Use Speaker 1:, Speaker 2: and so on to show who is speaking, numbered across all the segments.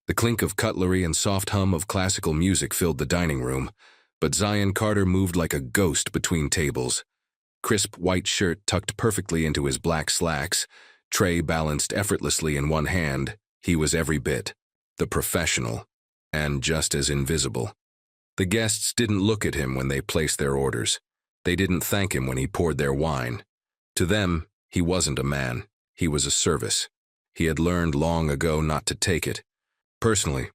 Speaker 1: The clink of cutlery and soft hum of classical music filled the dining room, but Zion Carter moved like a ghost between tables. Crisp white shirt tucked perfectly into his black slacks, tray balanced effortlessly in one hand. He was every bit the professional, and just as invisible. The guests didn't look at him when they placed their orders. They didn't thank him when he poured their wine. To them, he wasn't a man. He was a service. He had learned long ago not to take it personally,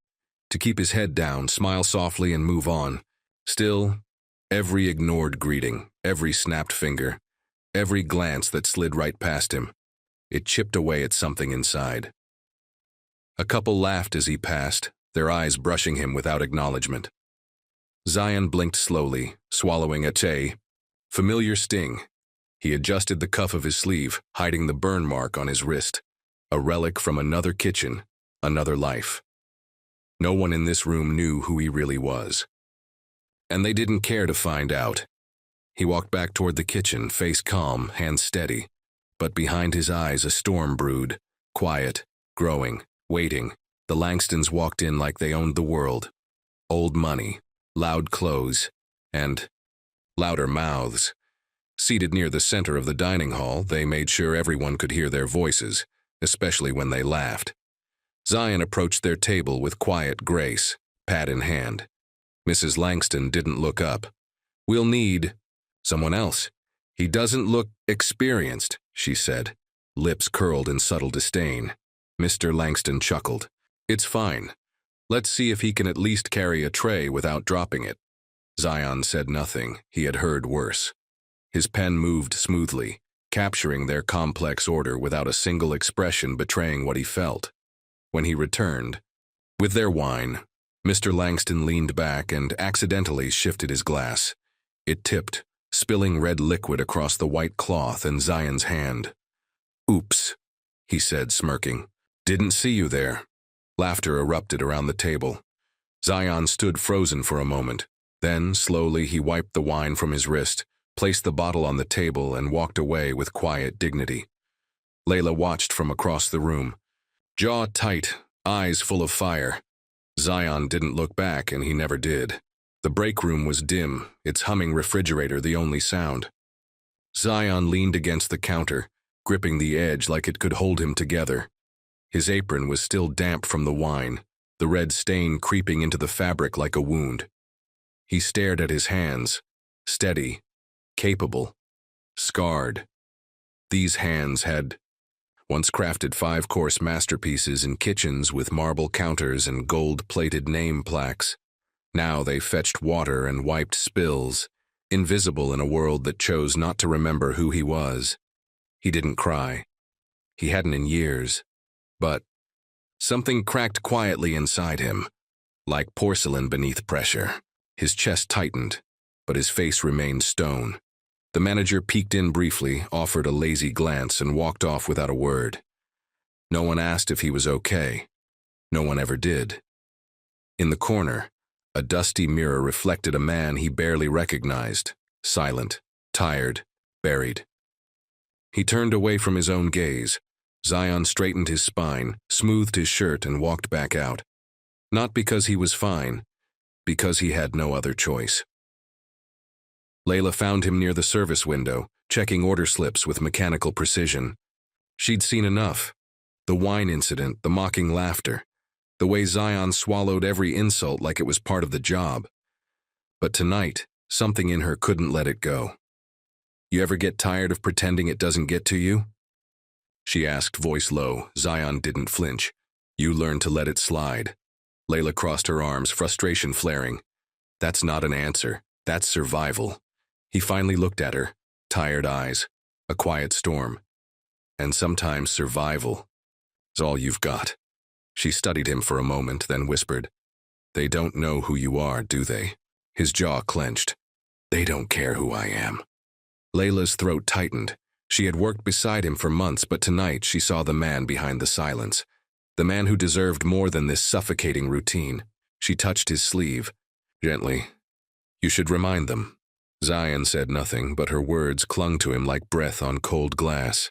Speaker 1: to keep his head down, smile softly, and move on. Still, every ignored greeting, every snapped finger, every glance that slid right past him, it chipped away at something inside. A couple laughed as he passed, their eyes brushing him without acknowledgement. Zion blinked slowly, swallowing a tea. Familiar sting. He adjusted the cuff of his sleeve, hiding the burn mark on his wrist. A relic from another kitchen, another life. No one in this room knew who he really was. And they didn't care to find out. He walked back toward the kitchen, face calm, hands steady. But behind his eyes a storm brewed, quiet, growing, waiting. The Langstons walked in like they owned the world. Old money, loud clothes, and louder mouths. Seated near the center of the dining hall, they made sure everyone could hear their voices, especially when they laughed. Zion approached their table with quiet grace, pad in hand. Mrs. Langston didn't look up. "We'll need someone else. He doesn't look experienced," she said, lips curled in subtle disdain. Mr. Langston chuckled. "It's fine. Let's see if he can at least carry a tray without dropping it." Zion said nothing. He had heard worse. His pen moved smoothly, capturing their complex order without a single expression betraying what he felt. When he returned, with their wine, Mr. Langston leaned back and accidentally shifted his glass. It tipped, spilling red liquid across the white cloth in Zion's hand. "Oops," he said, smirking. "Didn't see you there." Laughter erupted around the table. Zion stood frozen for a moment. Then, slowly, he wiped the wine from his wrist, placed the bottle on the table, and walked away with quiet dignity. Layla watched from across the room, jaw tight, eyes full of fire. Zion didn't look back, and he never did. The break room was dim, its humming refrigerator the only sound. Zion leaned against the counter, gripping the edge like it could hold him together. His apron was still damp from the wine, the red stain creeping into the fabric like a wound. He stared at his hands, steady, capable, scarred. These hands had once crafted 5-course masterpieces in kitchens with marble counters and gold-plated name plaques. Now they fetched water and wiped spills, invisible in a world that chose not to remember who he was. He didn't cry. He hadn't in years. But something cracked quietly inside him, like porcelain beneath pressure. His chest tightened, but his face remained stone. The manager peeked in briefly, offered a lazy glance, and walked off without a word. No one asked if he was okay. No one ever did. In the corner, a dusty mirror reflected a man he barely recognized, silent, tired, buried. He turned away from his own gaze. Zion straightened his spine, smoothed his shirt, and walked back out. Not because he was fine, because he had no other choice. Layla found him near the service window, checking order slips with mechanical precision. She'd seen enough. The wine incident, the mocking laughter, the way Zion swallowed every insult like it was part of the job. But tonight, something in her couldn't let it go. "You ever get tired of pretending it doesn't get to you?" she asked, voice low. Zion didn't flinch. "You learn to let it slide." Layla crossed her arms, frustration flaring. "That's not an answer. That's survival." He finally looked at her, tired eyes, a quiet storm. "And sometimes survival is all you've got." She studied him for a moment, then whispered, "They don't know who you are, do they?" His jaw clenched. "They don't care who I am." Layla's throat tightened. She had worked beside him for months, but tonight she saw the man behind the silence. The man who deserved more than this suffocating routine. She touched his sleeve, gently. "You should remind them." Zion said nothing, but her words clung to him like breath on cold glass.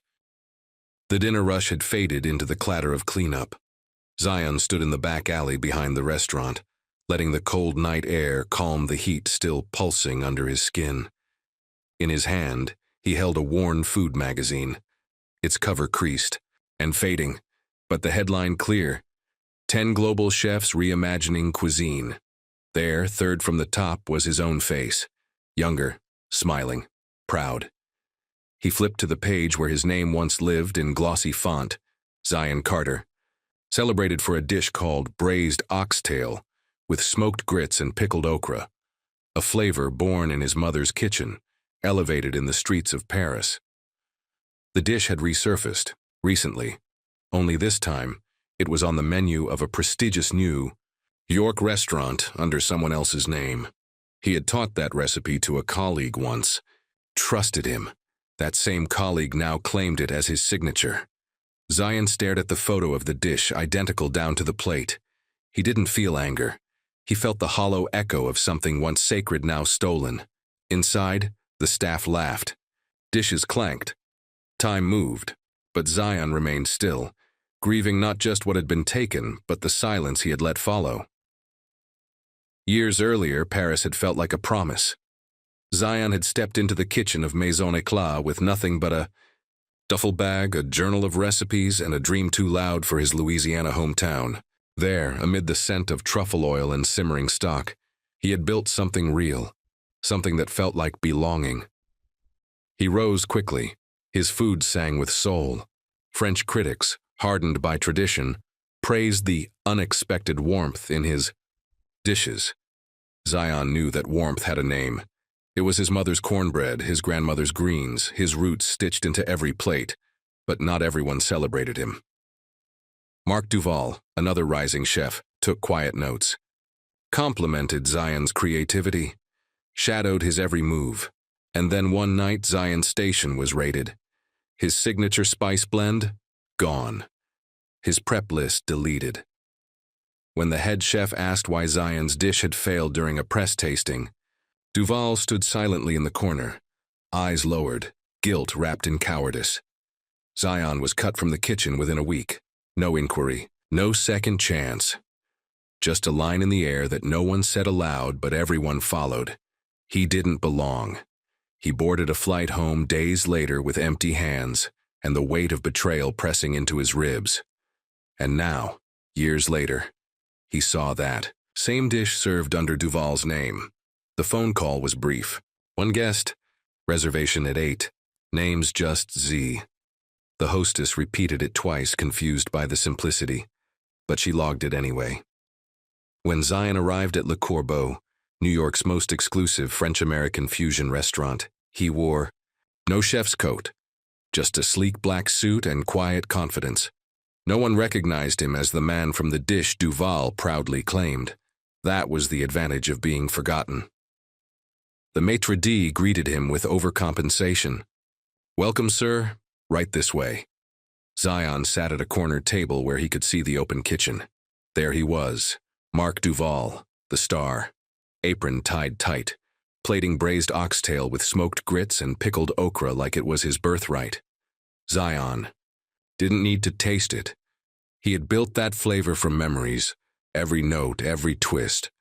Speaker 1: The dinner rush had faded into the clatter of cleanup. Zion stood in the back alley behind the restaurant, letting the cold night air calm the heat still pulsing under his skin. In his hand, he held a worn food magazine, its cover creased and fading, but the headline clear: 10 Global Chefs Reimagining Cuisine. There, third from the top, was his own face, younger, smiling, proud. He flipped to the page where his name once lived in glossy font: Zion Carter, celebrated for a dish called braised oxtail with smoked grits and pickled okra, a flavor born in his mother's kitchen, elevated in the streets of Paris. The dish had resurfaced, recently, only this time it was on the menu of a prestigious New York restaurant under someone else's name. He had taught that recipe to a colleague once, trusted him. That same colleague now claimed it as his signature. Zion stared at the photo of the dish, identical down to the plate. He didn't feel anger. He felt the hollow echo of something once sacred, now stolen. Inside, the staff laughed. Dishes clanked. Time moved, but Zion remained still, grieving not just what had been taken, but the silence he had let follow. Years earlier, Paris had felt like a promise. Zion had stepped into the kitchen of Maison Éclat with nothing but a duffel bag, a journal of recipes, and a dream too loud for his Louisiana hometown. There, amid the scent of truffle oil and simmering stock, he had built something real, something that felt like belonging. He rose quickly. His food sang with soul. French critics, hardened by tradition, praised the unexpected warmth in his dishes. Zion knew that warmth had a name. It was his mother's cornbread, his grandmother's greens, his roots stitched into every plate, but not everyone celebrated him. Marc Duval, another rising chef, took quiet notes, complimented Zion's creativity, shadowed his every move, and then one night Zion's station was raided. His signature spice blend, gone. His prep list deleted. When the head chef asked why Zion's dish had failed during a press tasting, Duval stood silently in the corner, eyes lowered, guilt wrapped in cowardice. Zion was cut from the kitchen within a week. No inquiry, no second chance. Just a line in the air that no one said aloud, but everyone followed. He didn't belong. He boarded a flight home days later with empty hands and the weight of betrayal pressing into his ribs. And now, years later, he saw that same dish served under Duval's name. The phone call was brief. One guest, reservation at 8, name's just Z. The hostess repeated it twice, confused by the simplicity, but she logged it anyway. When Zion arrived at Le Corbeau, New York's most exclusive French-American fusion restaurant, he wore no chef's coat, just a sleek black suit and quiet confidence. No one recognized him as the man from the dish Duval proudly claimed. That was the advantage of being forgotten. The maitre d' greeted him with overcompensation. "Welcome, sir. Right this way." Zion sat at a corner table where he could see the open kitchen. There he was, Marc Duval, the star, apron tied tight, plating braised oxtail with smoked grits and pickled okra like it was his birthright. Zion didn't need to taste it. He had built that flavor from memories, every note, every twist.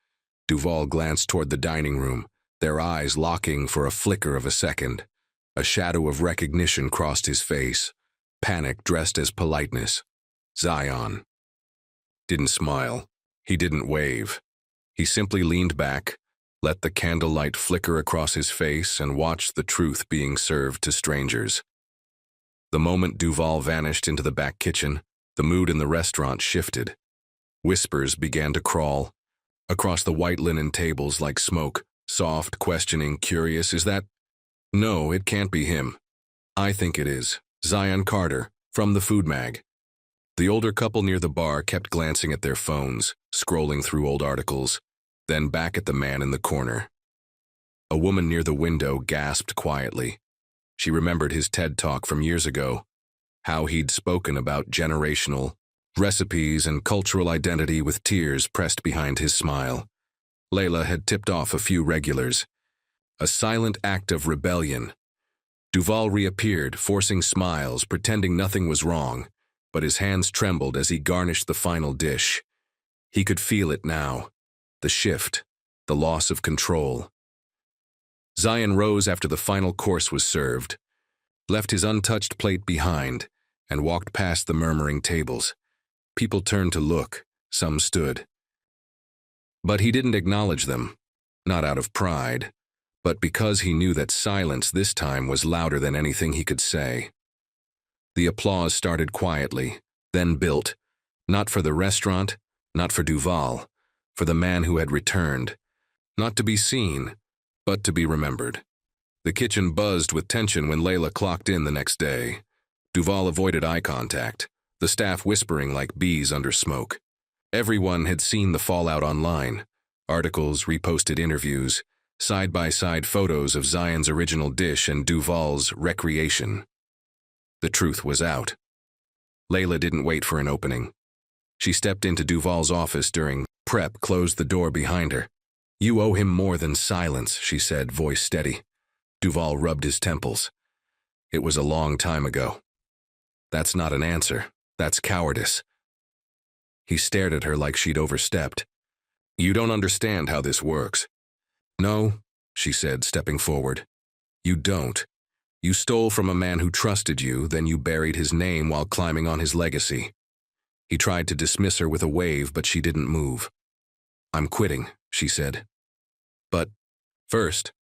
Speaker 1: Duval glanced toward the dining room, their eyes locking for a flicker of a second. A shadow of recognition crossed his face, panic dressed as politeness. Zion didn't smile. He didn't wave. He simply leaned back, let the candlelight flicker across his face, and watched the truth being served to strangers. The moment Duval vanished into the back kitchen, the mood in the restaurant shifted. Whispers began to crawl across the white linen tables like smoke, soft, questioning, curious. "Is that? No, it can't be him. I think it is. Zion Carter, from the food mag." The older couple near the bar kept glancing at their phones, scrolling through old articles, then back at the man in the corner. A woman near the window gasped quietly. She remembered his TED Talk from years ago, how he'd spoken about generational recipes and cultural identity with tears pressed behind his smile. Layla had tipped off a few regulars. A silent act of rebellion. Duval reappeared, forcing smiles, pretending nothing was wrong. but his hands trembled as he garnished the final dish. He could feel it now. The shift, the loss of control. Zion rose after the final course was served, left his untouched plate behind, and walked past the murmuring tables. People turned to look, some stood. But he didn't acknowledge them, not out of pride, but because he knew that silence this time was louder than anything he could say. The applause started quietly, then built, not for the restaurant, not for Duval, for the man who had returned, not to be seen, but to be remembered. The kitchen buzzed with tension when Layla clocked in the next day. Duval avoided eye contact, the staff whispering like bees under smoke. Everyone had seen the fallout online, articles, reposted interviews, side-by-side photos of Zion's original dish and Duval's recreation. The truth was out. Layla didn't wait for an opening. She stepped into Duval's office during prep, closed the door behind her. "You owe him more than silence," she said, voice steady. Duval rubbed his temples. "It was a long time ago." "That's not an answer. That's cowardice." He stared at her like she'd overstepped. "You don't understand how this works." "No," she said, stepping forward. "You don't. You stole from a man who trusted you, then you buried his name while climbing on his legacy." He tried to dismiss her with a wave, but she didn't move. "I'm quitting," she said. "But first,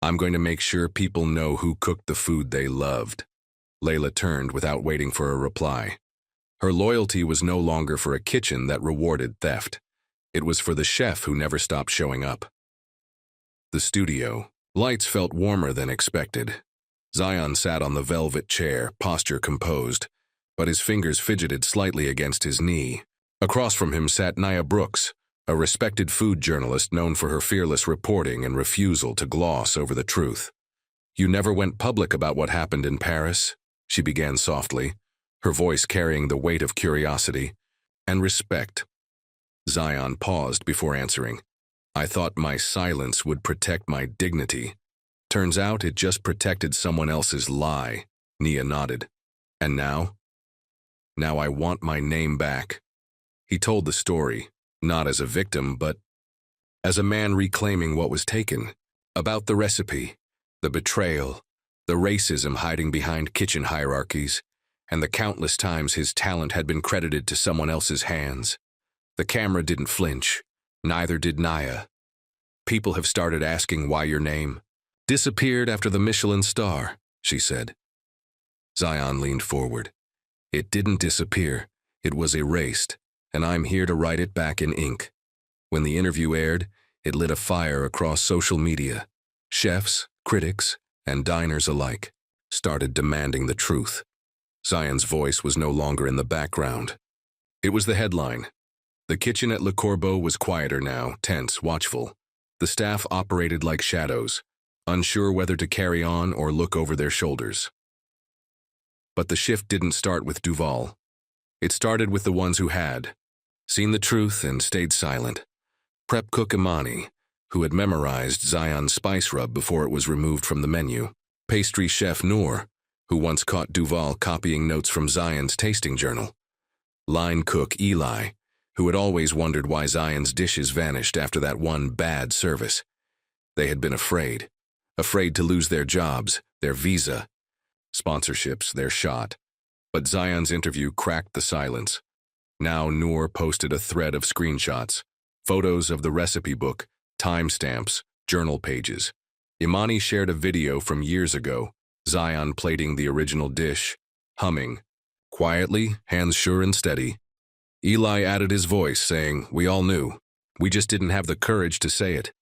Speaker 1: I'm going to make sure people know who cooked the food they loved." Layla turned without waiting for a reply. Her loyalty was no longer for a kitchen that rewarded theft. It was for the chef who never stopped showing up. The studio. Lights felt warmer than expected. Zion sat on the velvet chair, posture composed, but his fingers fidgeted slightly against his knee. Across from him sat Nia Brooks, a respected food journalist known for her fearless reporting and refusal to gloss over the truth. "You never went public about what happened in Paris," she began softly, her voice carrying the weight of curiosity and respect. Zion paused before answering. "I thought my silence would protect my dignity. Turns out it just protected someone else's lie." Nia nodded. "And now?" "Now I want my name back." He told the story, not as a victim, but as a man reclaiming what was taken. About the recipe, the betrayal, the racism hiding behind kitchen hierarchies, and the countless times his talent had been credited to someone else's hands. The camera didn't flinch, neither did Nia. "People have started asking why your name disappeared after the Michelin star," she said. Zion leaned forward. "It didn't disappear, it was erased, and I'm here to write it back in ink." When the interview aired, it lit a fire across social media. Chefs, critics, and diners alike started demanding the truth. Zion's voice was no longer in the background. It was the headline. The kitchen at Le Corbeau was quieter now, tense, watchful. The staff operated like shadows, unsure whether to carry on or look over their shoulders. But the shift didn't start with Duval. It started with the ones who had seen the truth and stayed silent. Prep cook Imani, who had memorized Zion's spice rub before it was removed from the menu. Pastry chef Noor, who once caught Duval copying notes from Zion's tasting journal. Line cook Eli, who had always wondered why Zion's dishes vanished after that one bad service. They had been afraid to lose their jobs, their visa, sponsorships, their shot. But Zion's interview cracked the silence. Now Noor posted a thread of screenshots, photos of the recipe book, timestamps, journal pages. Imani shared a video from years ago, Zion plating the original dish, humming, quietly, hands sure and steady. Eli added his voice, saying, "We all knew. We just didn't have the courage to say it."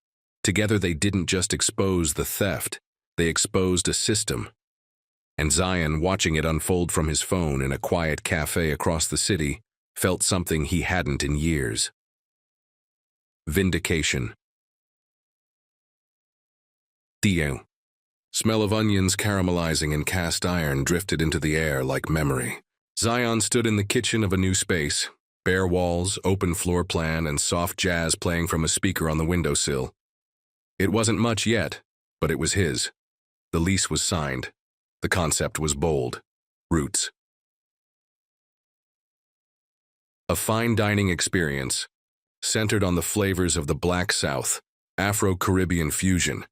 Speaker 1: Together they didn't just expose the theft, they exposed a system. And Zion, watching it unfold from his phone in a quiet cafe across the city, felt something he hadn't in years. Vindication. Theo. Smell of onions caramelizing in cast iron drifted into the air like memory. Zion stood in the kitchen of a new space, bare walls, open floor plan, and soft jazz playing from a speaker on the windowsill. It wasn't much yet, but it was his. The lease was signed. The concept was bold. Roots. A fine dining experience, centered on the flavors of the Black South, Afro-Caribbean fusion,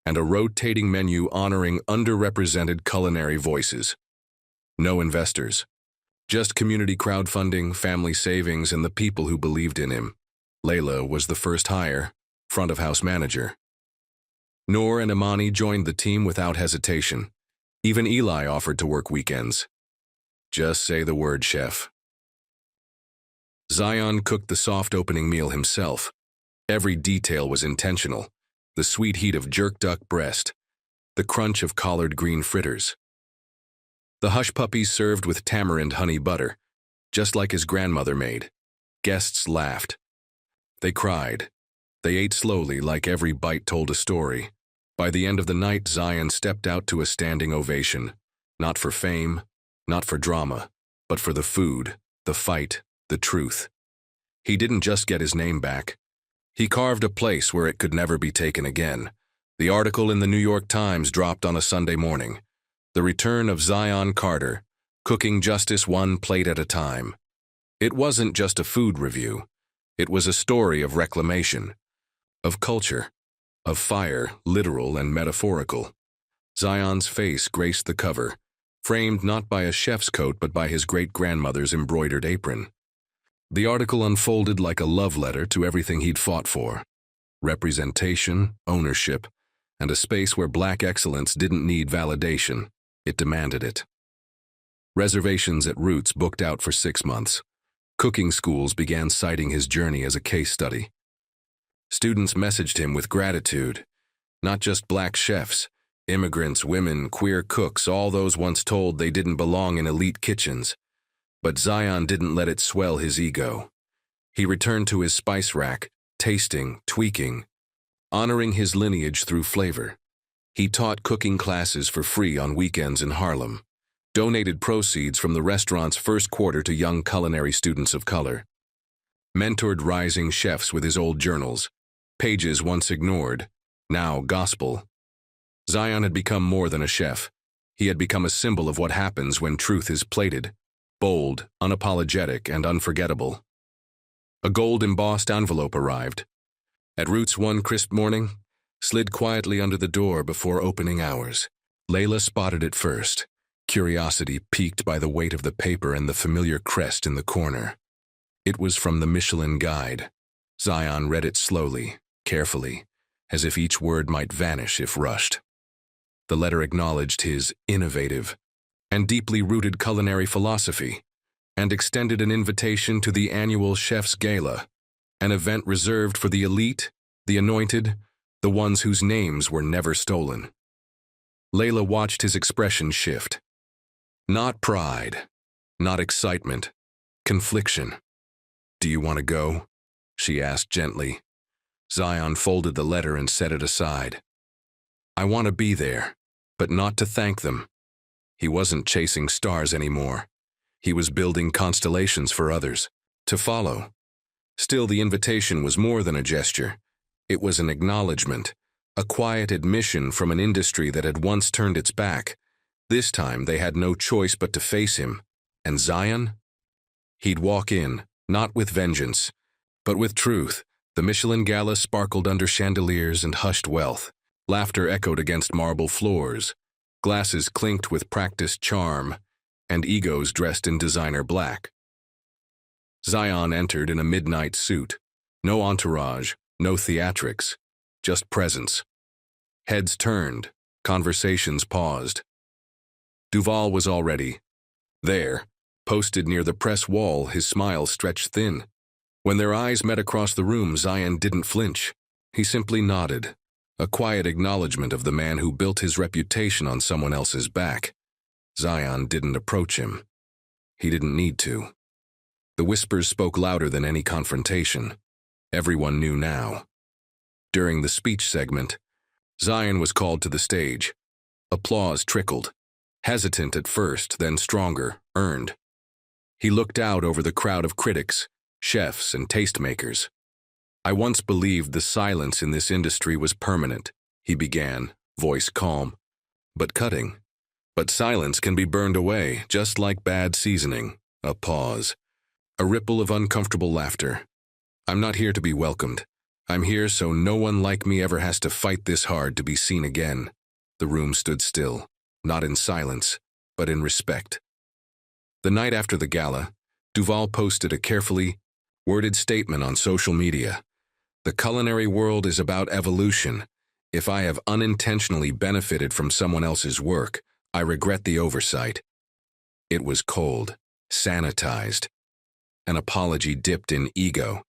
Speaker 1: and a rotating menu honoring underrepresented culinary voices. No investors. Just community crowdfunding, family savings, and the people who believed in him. Layla was the first hire, front-of-house manager. Noor and Imani joined the team without hesitation. Even Eli offered to work weekends. Just say the word, chef. Zion cooked the soft opening meal himself. Every detail was intentional. The sweet heat of jerk duck breast, the crunch of collard green fritters. The hush puppies served with tamarind honey butter, just like his grandmother made. Guests laughed. They cried. They ate slowly, like every bite told a story. By the end of the night, Zion stepped out to a standing ovation. Not for fame, not for drama, but for the food, the fight, the truth. He didn't just get his name back. He carved a place where it could never be taken again. The article in the New York Times dropped on a Sunday morning. The return of Zion Carter, cooking justice one plate at a time. It wasn't just a food review. It was a story of reclamation, of culture, of fire, literal and metaphorical. Zion's face graced the cover, framed not by a chef's coat but by his great-grandmother's embroidered apron. The article unfolded like a love letter to everything he'd fought for. Representation, ownership, and a space where Black excellence didn't need validation. It demanded it. Reservations at Roots booked out for 6 months. Cooking schools began citing his journey as a case study. Students messaged him with gratitude. Not just Black chefs, immigrants, women, queer cooks, all those once told they didn't belong in elite kitchens. But Zion didn't let it swell his ego. He returned to his spice rack, tasting, tweaking, honoring his lineage through flavor. He taught cooking classes for free on weekends in Harlem, donated proceeds from the restaurant's first quarter to young culinary students of color, mentored rising chefs with his old journals, pages once ignored, now gospel. Zion had become more than a chef. He had become a symbol of what happens when truth is plated, bold, unapologetic, and unforgettable. A gold-embossed envelope arrived. At Roots one crisp morning, slid quietly under the door before opening hours. Layla spotted it first, curiosity piqued by the weight of the paper and the familiar crest in the corner. It was from the Michelin guide. Zion read it slowly, carefully, as if each word might vanish if rushed. The letter acknowledged his innovative and deeply rooted culinary philosophy, and extended an invitation to the annual Chef's Gala, an event reserved for the elite, the anointed, the ones whose names were never stolen. Layla watched his expression shift. Not pride, not excitement, confliction. "Do you want to go?" she asked gently. Zion folded the letter and set it aside. "I want to be there, but not to thank them." He wasn't chasing stars anymore. He was building constellations for others, to follow. Still, the invitation was more than a gesture. It was an acknowledgement, a quiet admission from an industry that had once turned its back. This time, they had no choice but to face him. And Zion? He'd walk in, not with vengeance, but with truth. The Michelin Gala sparkled under chandeliers and hushed wealth. Laughter echoed against marble floors. Glasses clinked with practiced charm, and egos dressed in designer black. Zion entered in a midnight suit. No entourage, no theatrics, just presence. Heads turned, conversations paused. Duval was already there, posted near the press wall, his smile stretched thin. When their eyes met across the room, Zion didn't flinch. He simply nodded, a quiet acknowledgement of the man who built his reputation on someone else's back. Zion didn't approach him. He didn't need to. The whispers spoke louder than any confrontation. Everyone knew now. During the speech segment, Zion was called to the stage. Applause trickled. Hesitant at first, then stronger, earned. He looked out over the crowd of critics, chefs, and tastemakers. "I once believed the silence in this industry was permanent," he began, voice calm, but cutting. "But silence can be burned away, just like bad seasoning." A pause. A ripple of uncomfortable laughter. I'm not here to be welcomed. I'm here so no one like me ever has to fight this hard to be seen again. The room stood still, not in silence, but in respect. The night after the gala, Duval posted a carefully worded statement on social media. The culinary world is about evolution. If I have unintentionally benefited from someone else's work, I regret the oversight. It was cold, sanitized, an apology dipped in ego.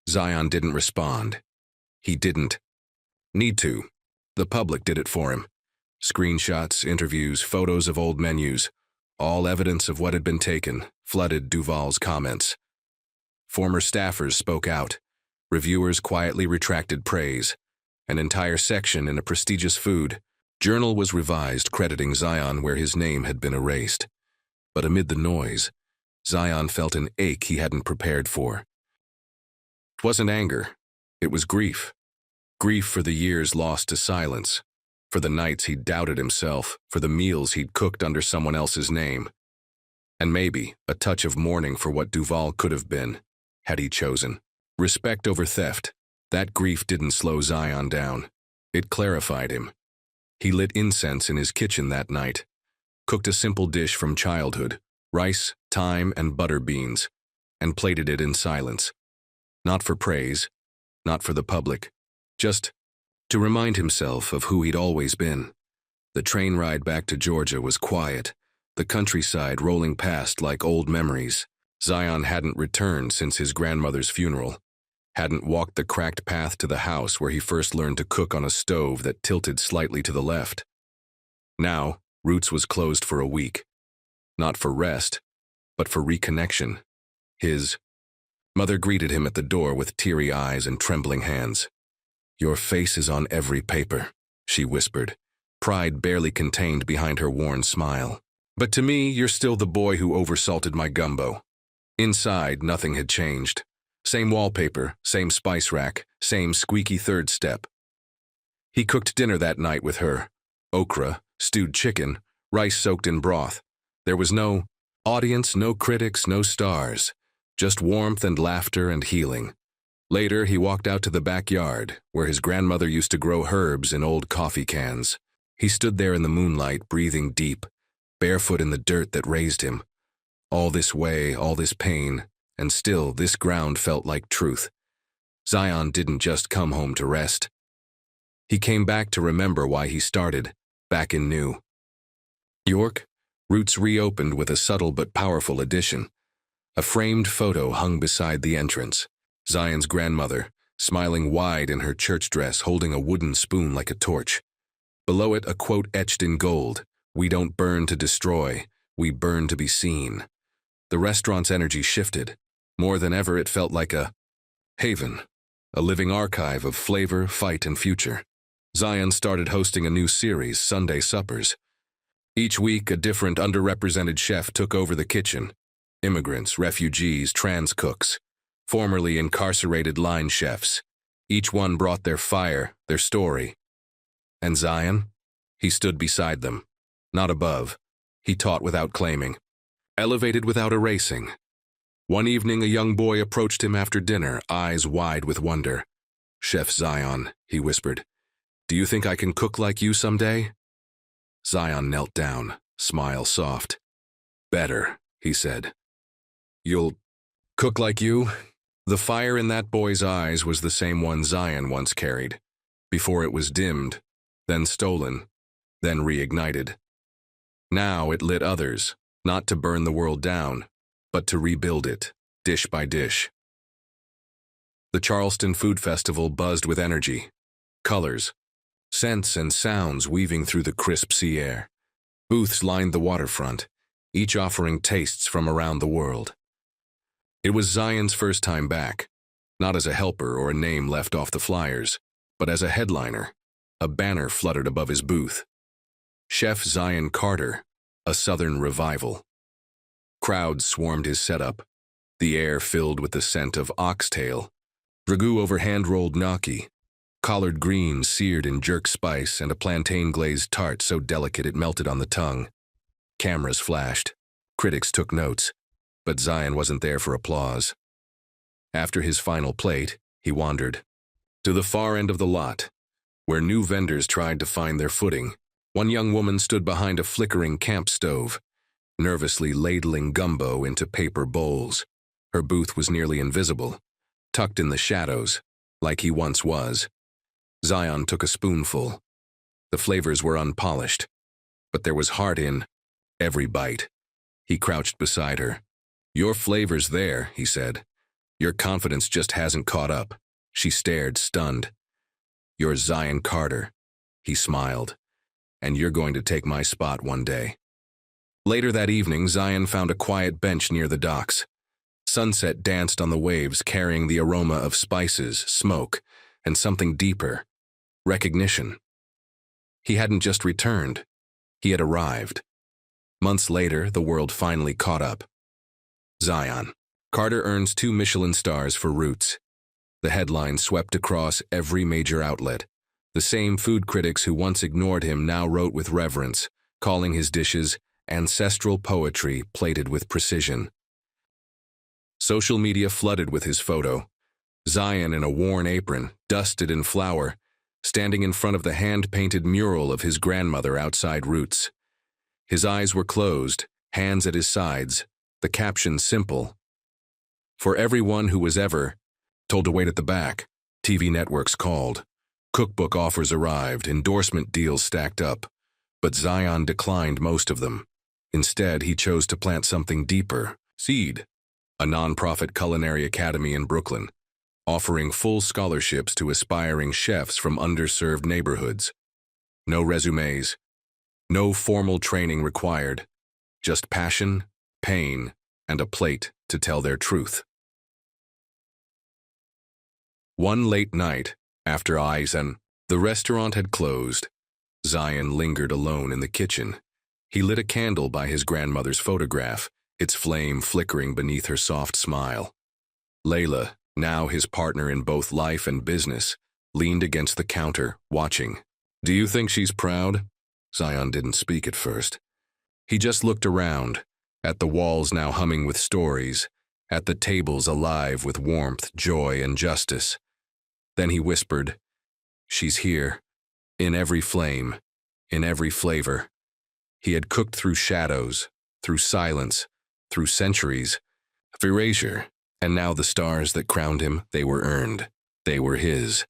Speaker 1: Zion didn't respond. He didn't need to. The public did it for him. Screenshots, interviews, photos of old menus, all evidence of what had been taken, flooded Duval's comments. Former staffers spoke out. Reviewers quietly retracted praise. An entire section in a prestigious food journal was revised, crediting Zion where his name had been erased. But amid the noise, Zion felt an ache he hadn't prepared for. It wasn't anger. It was grief. Grief for the years lost to silence, for the nights he'd doubted himself, for the meals he'd cooked under someone else's name. And maybe a touch of mourning for what Duval could have been, had he chosen. Respect over theft. That grief didn't slow Zion down. It clarified him. He lit incense in his kitchen that night, cooked a simple dish from childhood, rice, thyme, and butter beans, and plated it in silence. Not for praise, not for the public, just to remind himself of who he'd always been. The train ride back to Georgia was quiet, the countryside rolling past like old memories. Zion hadn't returned since his grandmother's funeral, hadn't walked the cracked path to the house where he first learned to cook on a stove that tilted slightly to the left. Now, Roots was closed for a week. Not for rest, but for reconnection. His mother greeted him at the door with teary eyes and trembling hands. "Your face is on every paper," she whispered, pride barely contained behind her worn smile. "But to me, you're still the boy who oversalted my gumbo." Inside, nothing had changed. Same wallpaper, same spice rack, same squeaky third step. He cooked dinner that night with her. Okra, stewed chicken, rice soaked in broth. There was no audience, no critics, no stars. Just warmth and laughter and healing. Later, he walked out to the backyard, where his grandmother used to grow herbs in old coffee cans. He stood there in the moonlight, breathing deep, barefoot in the dirt that raised him. All this way, all this pain, and still this ground felt like truth. Zion didn't just come home to rest. He came back to remember why he started, back in New York. Roots reopened with a subtle but powerful addition. A framed photo hung beside the entrance. Zion's grandmother, smiling wide in her church dress, holding a wooden spoon like a torch. Below it, a quote etched in gold: "We don't burn to destroy, we burn to be seen." The restaurant's energy shifted. More than ever, it felt like a haven, a living archive of flavor, fight, and future. Zion started hosting a new series, Sunday Suppers. Each week, a different underrepresented chef took over the kitchen. Immigrants, refugees, trans cooks, formerly incarcerated line chefs. Each one brought their fire, their story. And Zion? He stood beside them. Not above. He taught without claiming. Elevated without erasing. One evening, a young boy approached him after dinner, eyes wide with wonder. "Chef Zion," he whispered, "do you think I can cook like you someday?" Zion knelt down, smile soft. "Better," he said. "You'll cook like you?" The fire in that boy's eyes was the same one Zion once carried, before it was dimmed, then stolen, then reignited. Now it lit others, not to burn the world down, but to rebuild it, dish by dish. The Charleston Food Festival buzzed with energy, colors, scents and sounds weaving through the crisp sea air. Booths lined the waterfront, each offering tastes from around the world. It was Zion's first time back, not as a helper or a name left off the flyers, but as a headliner. A banner fluttered above his booth. Chef Zion Carter, a Southern revival. Crowds swarmed his setup, the air filled with the scent of oxtail, ragu over hand-rolled gnocchi, collard greens seared in jerk spice, and a plantain-glazed tart so delicate it melted on the tongue. Cameras flashed. Critics took notes. but Zion wasn't there for applause. After his final plate, he wandered to the far end of the lot, where new vendors tried to find their footing. One young woman stood behind a flickering camp stove, nervously ladling gumbo into paper bowls. Her booth was nearly invisible, tucked in the shadows, like he once was. Zion took a spoonful. The flavors were unpolished, but there was heart in every bite. He crouched beside her. "Your flavor's there," he said. "Your confidence just hasn't caught up." She stared, stunned. "You're Zion Carter," he smiled, "and you're going to take my spot one day." Later that evening, Zion found a quiet bench near the docks. Sunset danced on the waves, carrying the aroma of spices, smoke, and something deeper: recognition. He hadn't just returned. He had arrived. Months later, the world finally caught up. Zion Carter earns 2 Michelin stars for Roots. The headline swept across every major outlet. The same food critics who once ignored him now wrote with reverence, calling his dishes ancestral poetry plated with precision. Social media flooded with his photo. Zion in a worn apron, dusted in flour, standing in front of the hand-painted mural of his grandmother outside Roots. His eyes were closed, hands at his sides, the caption simple: "For everyone who was ever told to wait at the back." TV networks called. Cookbook offers arrived, endorsement deals stacked up. But Zion declined most of them. Instead, he chose to plant something deeper: Seed, a nonprofit culinary academy in Brooklyn, offering full scholarships to aspiring chefs from underserved neighborhoods. No resumes, no formal training required, just passion, pain, and a plate to tell their truth. One late night, after the restaurant had closed, Zion lingered alone in the kitchen. He lit a candle by his grandmother's photograph, its flame flickering beneath her soft smile. Layla, now his partner in both life and business, leaned against the counter, watching. "Do you think she's proud?" Zion didn't speak at first. He just looked around, at the walls now humming with stories, at the tables alive with warmth, joy, and justice. Then he whispered, "She's here, in every flame, in every flavor." He had cooked through shadows, through silence, through centuries of erasure, and now the stars that crowned him, they were earned. They were his.